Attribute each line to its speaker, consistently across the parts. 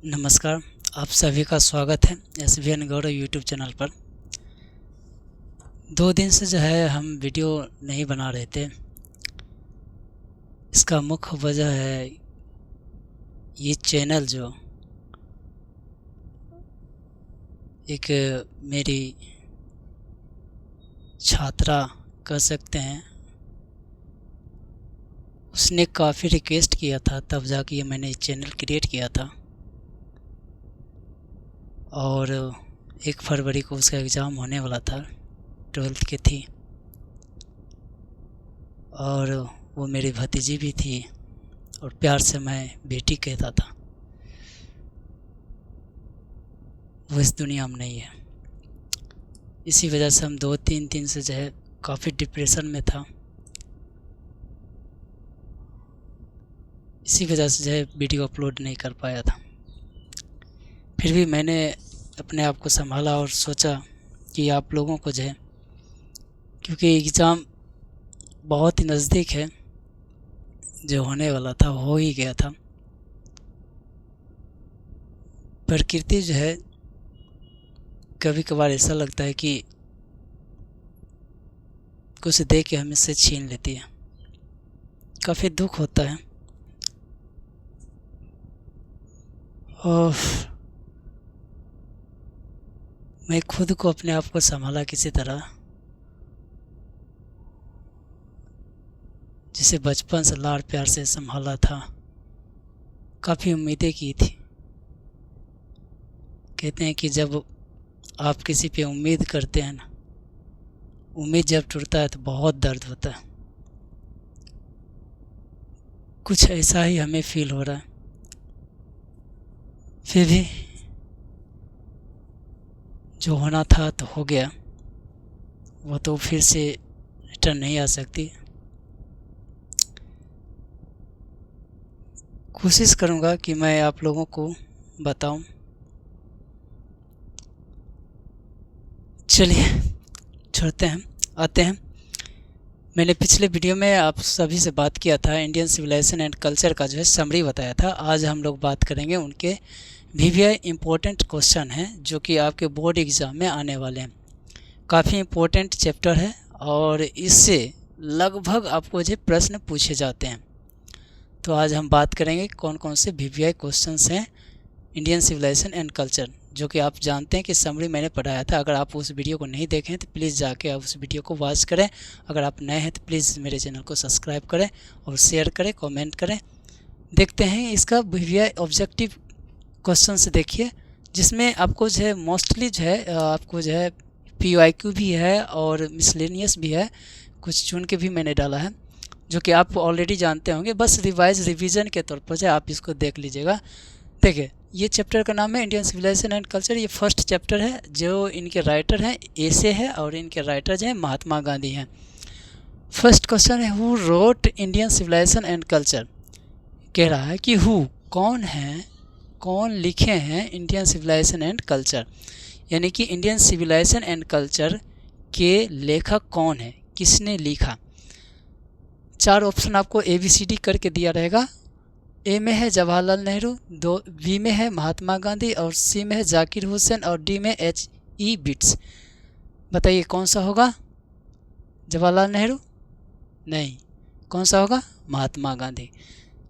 Speaker 1: नमस्कार। आप सभी का स्वागत है SVN गौरव यूट्यूब चैनल पर। 2 दिन से जो है हम वीडियो नहीं बना रहे थे। इसका मुख्य वजह है ये चैनल जो एक मेरी छात्रा कह सकते हैं, उसने काफ़ी रिक्वेस्ट किया था, तब जाके मैंने चैनल क्रिएट किया था। और 1 फरवरी को उसका एग्ज़ाम होने वाला था, 12th की थी, और वो मेरी भतीजी भी थी और प्यार से मैं बेटी कहता था। वो इस दुनिया में नहीं है। इसी वजह से हम 2-3 दिन से जो है काफ़ी डिप्रेशन में था। इसी वजह से जो है वीडियो अपलोड नहीं कर पाया था। फिर भी मैंने अपने आप को संभाला और सोचा कि आप लोगों को जो है, क्योंकि एग्ज़ाम बहुत ही नज़दीक है, जो होने वाला था हो ही गया था। प्रकृति जो है कभी कभार ऐसा लगता है कि कुछ दे के हमें से छीन लेती है। काफ़ी दुख होता है। और मैं खुद को अपने आप को संभाला किसी तरह, जिसे बचपन से लाड़ प्यार से संभाला था। काफ़ी उम्मीदें की थी। कहते हैं कि जब आप किसी पे उम्मीद करते हैं ना, उम्मीद जब टूटता है तो बहुत दर्द होता है। कुछ ऐसा ही हमें फील हो रहा है। फिर भी जो होना था तो हो गया। वो तो फिर से रिटर्न नहीं आ सकती। कोशिश करूँगा कि मैं आप लोगों को बताऊं। चलिए छोड़ते हैं, आते हैं। मैंने पिछले वीडियो में आप सभी से बात किया था, इंडियन सिविलाइजेशन एंड कल्चर का जो है समरी बताया था। आज हम लोग बात करेंगे उनके VVI इम्पोर्टेंट क्वेश्चन हैं जो कि आपके बोर्ड एग्ज़ाम में आने वाले हैं। काफ़ी इम्पोर्टेंट चैप्टर है और इससे लगभग आपको जो प्रश्न पूछे जाते हैं। तो आज हम बात करेंगे कौन कौन से VVI क्वेश्चंस हैं इंडियन सिविलाइजेशन एंड कल्चर, जो कि आप जानते हैं कि समरी मैंने पढ़ाया था। अगर आप उस वीडियो को नहीं देखें तो प्लीज़ जाके आप उस वीडियो को वॉच करें। अगर आप नए हैं तो प्लीज़ मेरे चैनल को सब्सक्राइब करें और शेयर करें, कमेंट करें। देखते हैं इसका VVI ऑब्जेक्टिव क्वेश्चन से, देखिए, जिसमें आपको जो है मोस्टली जो है आपको जो है PYQ भी है और मिसलेनियस भी है। कुछ चुन के भी मैंने डाला है जो कि आप ऑलरेडी जानते होंगे। बस रिवीजन के तौर पर जो आप इसको देख लीजिएगा। देखिए, ये चैप्टर का नाम है इंडियन सिविलाइजेशन एंड कल्चर। ये फर्स्ट चैप्टर है। जो इनके राइटर हैं एसे है और इनके राइटर जो हैं महात्मा गांधी हैं। फर्स्ट क्वेश्चन है, who wrote Indian civilisation and culture. कह रहा है कि हु कौन है, कौन लिखे हैं इंडियन सिविलाइजेशन एंड कल्चर, यानी कि इंडियन सिविलाइजेशन एंड कल्चर के लेखक कौन है, किसने लिखा। 4 ऑप्शन आपको ABCD करके दिया रहेगा। A में है जवाहरलाल नेहरू, B में है महात्मा गांधी और C में है जाकिर हुसैन और D में H.E. बिट्स। बताइए कौन सा होगा। जवाहरलाल नेहरू नहीं, कौन सा होगा, Mahatma Gandhi.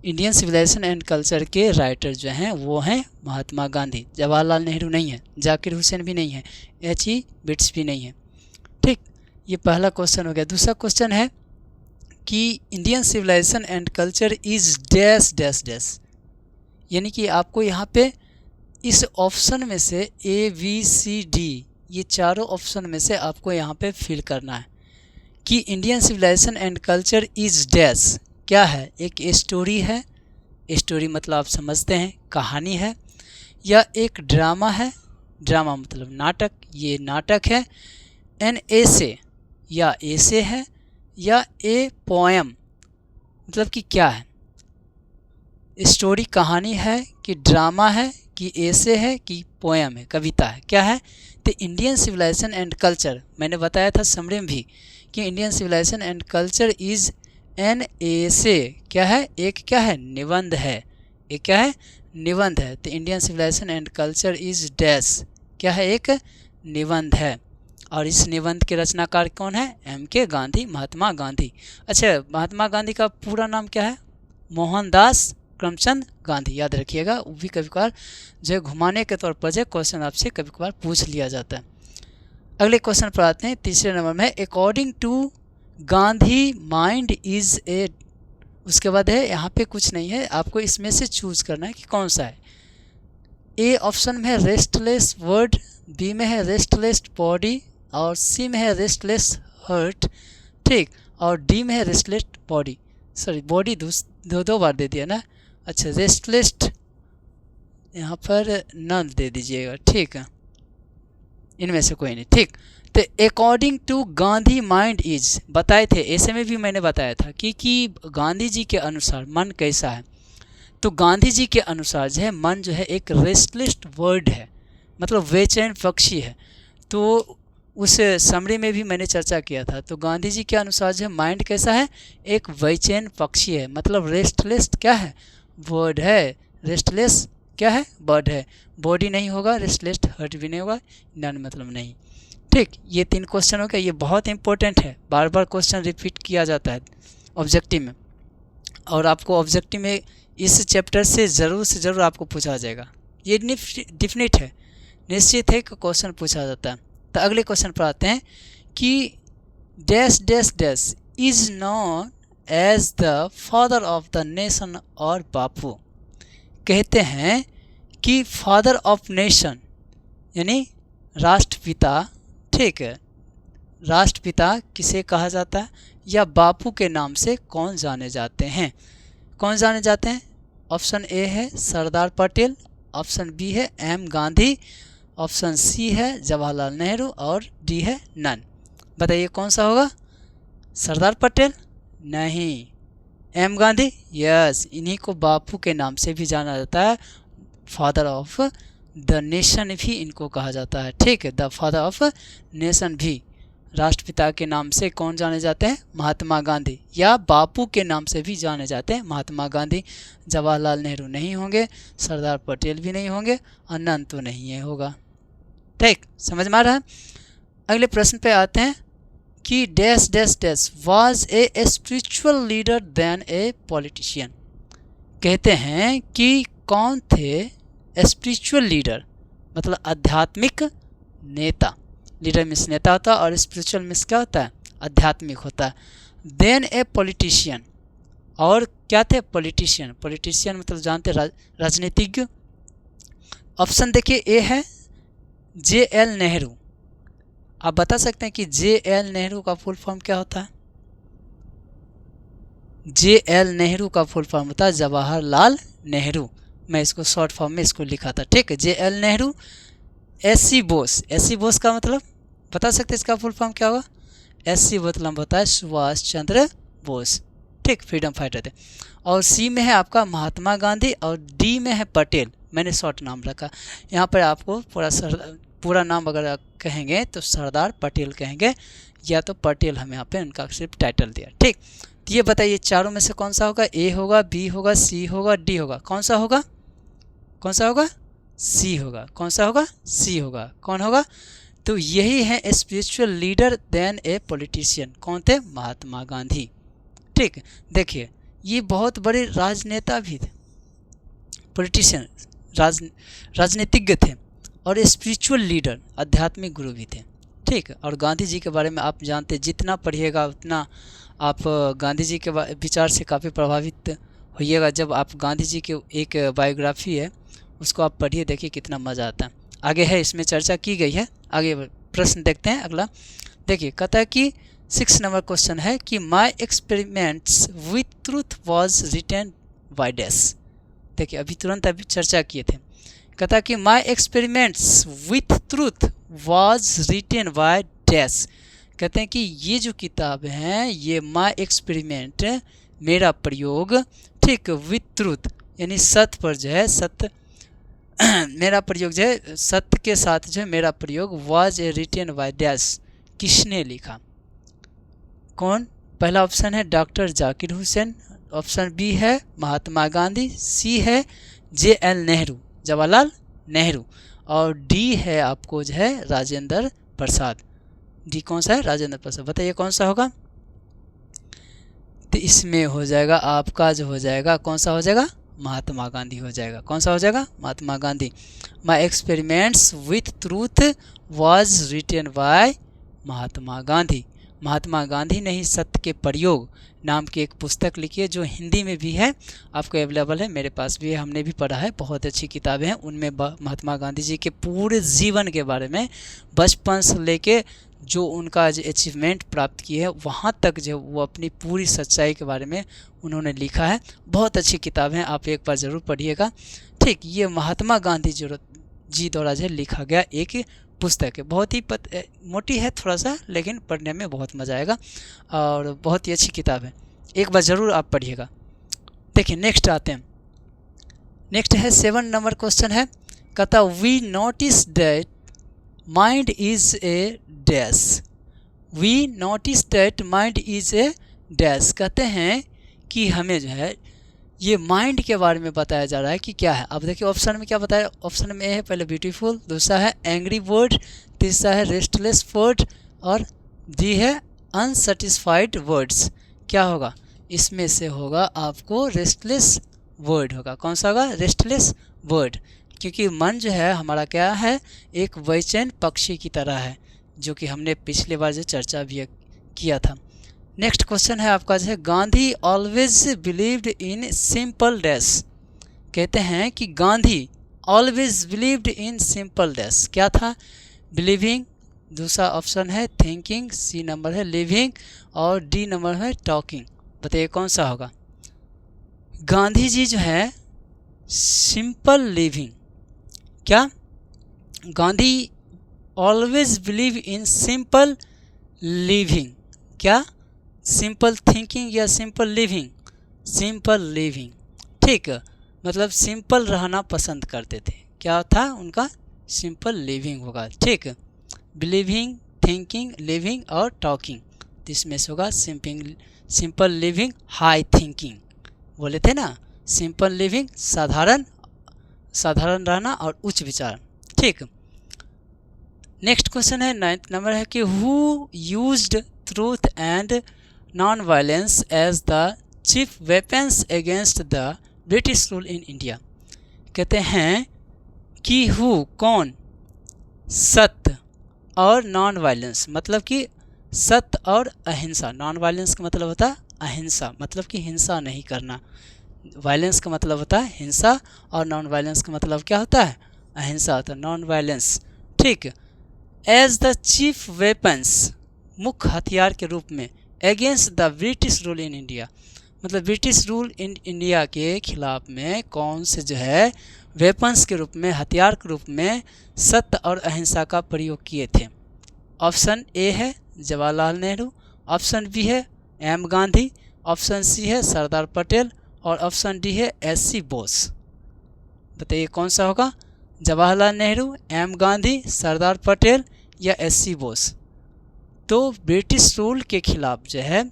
Speaker 1: Indian civilisation and culture के राइटर जो हैं वो हैं महात्मा गांधी। जवाहरलाल नेहरू नहीं है, जाकिर हुसैन भी नहीं है, H.E. बिट्स भी नहीं है। ठीक, ये पहला क्वेश्चन हो गया। दूसरा क्वेश्चन है कि Indian civilisation and culture is dash dash dash, यानी कि आपको यहाँ पे इस ऑप्शन में से ABCD, ये चारों ऑप्शन में से आपको यहाँ पे फिल करना है कि Indian civilisation and culture is dash क्या है। एक स्टोरी है, स्टोरी मतलब आप समझते हैं कहानी है, या एक ड्रामा है, ड्रामा मतलब नाटक, ये नाटक है। एन एसे या एसे है, या ए पोएम मतलब कि क्या है, स्टोरी कहानी है कि ड्रामा है कि एसे है कि पोएम है, कविता है, क्या है। तो इंडियन सिविलाइजेशन एंड कल्चर मैंने बताया था समरी में भी कि Indian civilisation and culture is an essay, क्या है, एक क्या है, निबंध है, एक क्या है, निबंध है। तो Indian civilisation and culture is dash, क्या है, एक निबंध है। और इस निबंध के रचनाकार कौन है, M.K. गांधी, महात्मा गांधी। अच्छा, महात्मा गांधी का पूरा नाम क्या है, मोहनदास करमचंद गांधी, याद रखिएगा। वो भी कभी कभार जो है घुमाने के तौर पर जो क्वेश्चन आपसे कभी कभार पूछ लिया जाता है। अगले क्वेश्चन पर आते हैं, तीसरे नंबर में, according to Gandhi mind is a, उसके बाद है यहाँ पे कुछ नहीं है, आपको इसमें से चूज करना है कि कौन सा है। ए ऑप्शन में है रेस्टलेस वर्ड, बी में है रेस्टलेस बॉडी, और सी में है रेस्टलेस हर्ट, ठीक, और डी में है रेस्टलेस बॉडी, सॉरी बॉडी दो बार दे दिया ना। अच्छा, रेस्टलेस यहाँ पर नल दे दीजिएगा, ठीक है, इनमें से कोई नहीं, ठीक। तो according to Gandhi mind is, बताए थे ऐसे में भी मैंने बताया था कि गांधी जी के अनुसार मन कैसा है। तो गांधी जी के अनुसार जो है मन जो है एक रेस्टलेस वर्ड है, मतलब बेचैन पक्षी है। तो उस समरी में भी मैंने चर्चा किया था। तो गांधी जी के अनुसार जो है माइंड कैसा है, एक बेचैन पक्षी है, मतलब रेस्टलेस क्या है, वर्ड है, रेस्टलेस क्या है, बर्ड है। बॉडी नहीं होगा, रेस्टलेस हर्ट भी नहीं होगा, नन मतलब नहीं, ठीक। ये 3 क्वेश्चन हो गए, ये बहुत इंपॉर्टेंट है, बार बार क्वेश्चन रिपीट किया जाता है ऑब्जेक्टिव में, और आपको ऑब्जेक्टिव में इस चैप्टर से ज़रूर आपको पूछा जाएगा, ये डिफिनिट है, निश्चित है कि क्वेश्चन पूछा जाता है। तो अगले क्वेश्चन पर आते हैं कि dash dash dash is known as the father of the nation, और बापू कहते हैं कि फादर ऑफ नेशन यानी राष्ट्रपिता, ठीक है, राष्ट्रपिता किसे कहा जाता है, या बापू के नाम से कौन जाने जाते हैं, कौन जाने जाते हैं। ऑप्शन ए है सरदार पटेल, ऑप्शन बी है M गांधी, ऑप्शन सी है जवाहरलाल नेहरू, और डी है नन। बताइए कौन सा होगा, सरदार पटेल नहीं, M गांधी यस, इन्हीं को बापू के नाम से भी जाना जाता है, फादर ऑफ द नेशन भी इनको कहा जाता है, ठीक है, द फादर ऑफ नेशन भी। राष्ट्रपिता के नाम से कौन जाने जाते हैं, महात्मा गांधी, या बापू के नाम से भी जाने जाते हैं महात्मा गांधी। जवाहरलाल नेहरू नहीं होंगे, सरदार पटेल भी नहीं होंगे, और नन तो नहीं है होगा, ठीक, समझ में आ रहा है। अगले प्रश्न पे आते हैं कि dash dash dash was a spiritual leader than a politician. कहते हैं कि कौन थे स्पिरिचुअल लीडर, मतलब आध्यात्मिक नेता, लीडर मीन्स नेता होता है, और स्पिरिचुअल मीन्स क्या होता है, आध्यात्मिक होता है। देन ए पॉलिटिशियन, और क्या थे, पॉलिटिशियन, पॉलिटिशियन मतलब जानते राजनीतिज्ञ। ऑप्शन देखिए, ए है JL नेहरू। आप बता सकते हैं कि JL नेहरू का फुल फॉर्म क्या होता है। JL नेहरू का फुल फॉर्म होता है जवाहरलाल नेहरू, मैं इसको शॉर्ट फॉर्म में इसको लिखा था, ठीक है, JL Nehru. SC Bose, SC Bose का मतलब बता सकते हैं इसका फुल फॉर्म क्या होगा, SC मतलब होता है सुभाष चंद्र बोस, ठीक, फ्रीडम फाइटर थे। और C में है आपका महात्मा गांधी, और D में है पटेल, मैंने शॉर्ट नाम रखा। यहाँ पर आपको पूरा नाम अगर कहेंगे तो सरदार पटेल कहेंगे, या तो पटेल हम यहाँ पे उनका सिर्फ टाइटल दिया, ठीक। तो ये बताइए चारों में से कौन सा होगा, A होगा, B होगा, C होगा, D होगा, कौन सा होगा, कौन सा होगा, C होगा, कौन सा होगा, C होगा, कौन होगा। तो यही है spiritual leader than a politician, कौन थे, महात्मा गांधी, ठीक। देखिए ये बहुत बड़े राजनेता भी थे, पॉलिटिशियन राजनीतिज्ञ थे, और स्पिरिचुअल लीडर आध्यात्मिक गुरु भी थे, ठीक। और गांधी जी के बारे में आप जानते, जितना पढ़िएगा उतना आप गांधी जी के विचार से काफ़ी प्रभावित होइएगा। जब आप गांधी जी के एक बायोग्राफी है उसको आप पढ़िए, देखिए कितना मज़ा आता है। आगे है इसमें चर्चा की गई है, आगे प्रश्न देखते हैं अगला। देखिए कहता है कि 6 नंबर क्वेश्चन है कि my experiments with truth was written by dash. देखिए अभी तुरंत अभी चर्चा किए थे, कहता कि my experiments with truth was written by dash. कहते हैं कि ये जो किताब है ये माई एक्सपेरिमेंट मेरा प्रयोग, ठीक, विथ ट्रूथ यानी सत्य पर जो है, सत्य मेरा प्रयोग जो है, सत्य के साथ जो है मेरा प्रयोग, was a written by dash, किसने लिखा, कौन। पहला ऑप्शन है doctor Zakir Hussain, option B है महात्मा गांधी, सी है JL नेहरू, जवाहरलाल नेहरू, और डी है आपको जो है राजेंद्र प्रसाद। डी कौन सा है? राजेंद्र प्रसाद। बताइए कौन सा होगा? तो इसमें हो जाएगा आपका जो हो जाएगा, कौन सा हो जाएगा? महात्मा गांधी हो जाएगा। कौन सा हो जाएगा? Mahatma Gandhi. My experiments with truth was written by Mahatma Gandhi. Mahatma Gandhi ने ही सत्य के प्रयोग नाम की एक पुस्तक लिखी है, जो हिंदी में भी है, आपको अवेलेबल है, मेरे पास भी है, हमने भी पढ़ा है, बहुत अच्छी किताबें हैं। उनमें महात्मा गांधी जी के पूरे जीवन के बारे में, बचपन से लेके जो उनका जो अचीवमेंट प्राप्त की है वहाँ तक जो वो अपनी पूरी सच्चाई के बारे में उन्होंने लिखा है। बहुत अच्छी किताब है, आप एक बार ज़रूर पढ़िएगा। ठीक, ये महात्मा गांधी जी द्वारा जो लिखा गया एक पुस्तक है, बहुत ही मोटी है थोड़ा सा, लेकिन पढ़ने में बहुत मज़ा आएगा और बहुत ही अच्छी किताब है, एक बार ज़रूर आप पढ़िएगा। देखिए नेक्स्ट आते हैं। नेक्स्ट है 7 नंबर क्वेश्चन है, कहता we notice that mind is a dash. We notice that mind is a dash. कहते हैं कि हमें जो है ये माइंड के बारे में बताया जा रहा है कि क्या है। अब देखिए ऑप्शन में क्या बताया। ऑप्शन में है पहले ब्यूटीफुल, दूसरा है एंग्री बर्ड, तीसरा है रेस्टलेस बर्ड, और डी है अनसेटिस्फाइड वर्ड्स। क्या होगा? इसमें से होगा आपको रेस्टलेस वर्ड होगा। कौन सा होगा? रेस्टलेस वर्ड, क्योंकि मन जो है हमारा क्या है? एक बेचैन पक्षी की तरह है, जो कि हमने पिछले बार जो चर्चा भी किया था। नेक्स्ट क्वेश्चन है आपका जो है, Gandhi always believed in simple dash. कहते हैं कि Gandhi always believed in simple dash. क्या था? बिलीविंग, दूसरा ऑप्शन है थिंकिंग, सी नंबर है लिविंग, और डी नंबर है टॉकिंग। बताइए कौन सा होगा? गांधी जी जो है सिंपल लिविंग, क्या? Gandhi always believe in simple living, क्या? सिंपल थिंकिंग या सिंपल लिविंग? Simple living. ठीक, मतलब सिंपल रहना पसंद करते थे। क्या था उनका? सिंपल लिविंग होगा। ठीक, बिलीविंग, थिंकिंग, लिविंग और टॉकिंग, तो इसमें से होगा सिंपल लिविंग हाई थिंकिंग। बोले थे ना, सिंपल लिविंग साधारण रहना और उच्च विचार। ठीक, नेक्स्ट क्वेश्चन है 9th नंबर है कि who used truth and non violence as the chief weapons against the British rule in India. कहते हैं कि हु कौन, सत्य और नॉन वायलेंस, मतलब कि सत्य और अहिंसा। नॉन वायलेंस का मतलब होता है अहिंसा, मतलब कि हिंसा नहीं करना। वायलेंस का मतलब होता है हिंसा, और नॉन वायलेंस का मतलब क्या होता है? अहिंसा होता है, नॉन वायलेंस। ठीक, एज द चीफ वेपन्स, मुख्य हथियार के रूप में, against the British rule in India, मतलब ब्रिटिश रूल इन इंडिया के खिलाफ में कौन से जो है वेपन्स के रूप में, हथियार के रूप में सत्य और अहिंसा का प्रयोग किए थे। ऑप्शन ए है जवाहरलाल नेहरू, ऑप्शन बी है एम गांधी, ऑप्शन सी है सरदार पटेल, और ऑप्शन डी है SC बोस। बताइए कौन सा होगा? जवाहरलाल नेहरू, एम गांधी, सरदार पटेल या SC बोस। तो ब्रिटिश रूल के खिलाफ जो है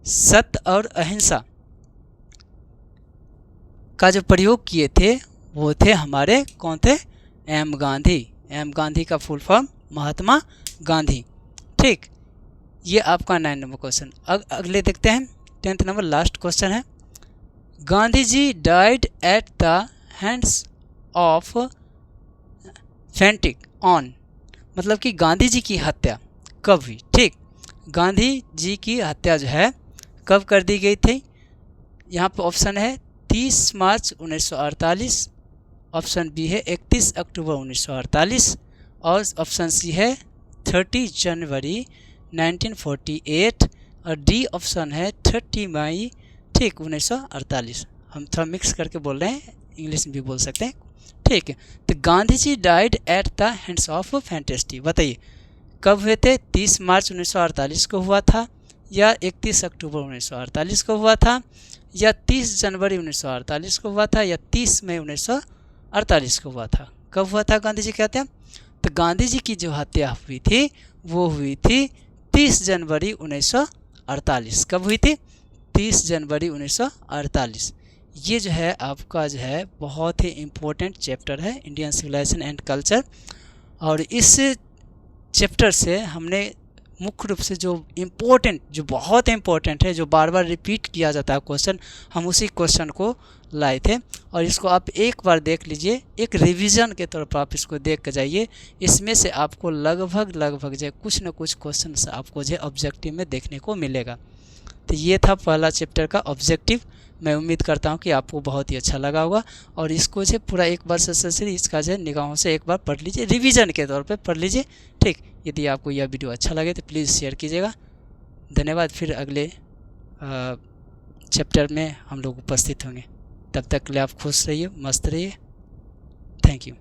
Speaker 1: सत्य और अहिंसा का जो प्रयोग किए थे वो थे हमारे, कौन थे? एम गांधी। एम गांधी का फुल फॉर्म महात्मा गांधी। ठीक, ये आपका 9 नंबर क्वेश्चन। अगले देखते हैं 10th नंबर, लास्ट क्वेश्चन है, Gandhi ji died at the hands of fanatic on, मतलब कि गांधी जी की हत्या कब हुई? ठीक, गांधी जी की हत्या जो है कब कर दी गई थी? यहाँ पर ऑप्शन है 30 मार्च 1948, ऑप्शन बी है 31 अक्टूबर 1948, और ऑप्शन सी है 30 जनवरी 1948, और डी ऑप्शन है 30 मई, ठीक, 1948। हम थोड़ा मिक्स करके बोल रहे हैं, इंग्लिश में भी बोल सकते हैं। ठीक है, तो Gandhi ji died at the hands of fantasy. बताइए कब हुए थे? 30 मार्च 1948 को हुआ था, या 31 अक्टूबर 1948 को हुआ था, या 30 जनवरी 1948 को हुआ था, या 30 मई 1948 को हुआ था? कब हुआ था गांधी जी की हत्या? तो गांधी जी की जो हत्या हुई थी वो हुई थी 30 जनवरी 1948। कब हुई थी? 30 जनवरी 1948। ये जो है आपका जो है बहुत ही इम्पोर्टेंट चैप्टर है इंडियन सिविलाइजेशन एंड कल्चर। और इस चैप्टर से हमने मुख्य रूप से जो बहुत इम्पोर्टेंट है, जो बार बार रिपीट किया जाता है क्वेश्चन, हम उसी क्वेश्चन को लाए थे। और इसको आप एक बार देख लीजिए, एक रिवीजन के तौर पर आप इसको देख कर जाइए। इसमें से आपको लगभग जो कुछ न कुछ क्वेश्चन आपको जो ऑब्जेक्टिव में देखने को मिलेगा। तो ये था पहला चैप्टर का ऑब्जेक्टिव। मैं उम्मीद करता हूँ कि आपको बहुत ही अच्छा लगा होगा। और इसको जो पूरा एक बार से इसका जो निगाहों से एक बार पढ़ लीजिए, रिवीजन के तौर पे पढ़ लीजिए, ठीक। यदि आपको यह वीडियो अच्छा लगे तो प्लीज़ शेयर कीजिएगा। धन्यवाद। फिर अगले चैप्टर में हम लोग उपस्थित होंगे। तब तक के लिए आप खुश रहिए, मस्त रहिए। Thank you.